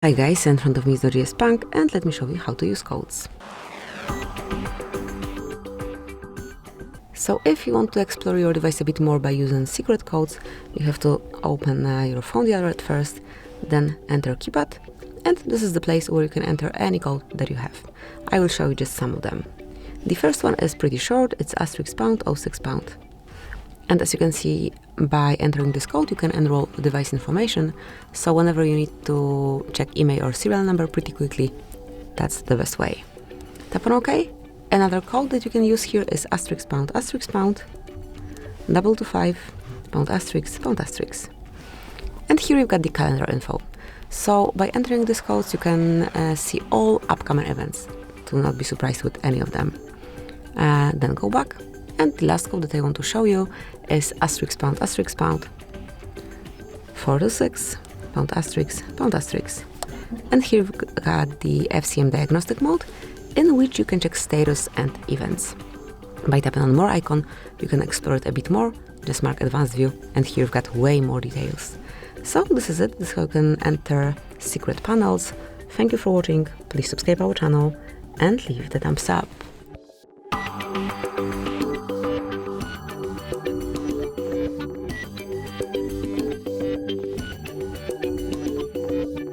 Hi guys, in front of me is DOOGEE S Punk, and let me show you how to use codes. So if you want to explore your device a bit more by using secret codes, you have to open your phone dialog at first, then enter keypad, and this is the place where you can enter any code that you have. I will show you just some of them. The first one is pretty short, it's *##06#. And as you can see, by entering this code, you can enroll device information. So whenever you need to check email or serial number pretty quickly, that's the best way. Tap on OK. Another code that you can use here is *##, #225, #*. And here you've got the calendar info. So by entering these codes, you can see all upcoming events. Do not be surprised with any of them. Then go back. And the last code that I want to show you is *##, 426, ***. And here we've got the FCM diagnostic mode, in which you can check status and events. By tapping on more icon, you can explore it a bit more, just mark advanced view, and here you've got way more details. So this is it, this is how you can enter secret panels. Thank you for watching, please subscribe our channel and leave the thumbs up.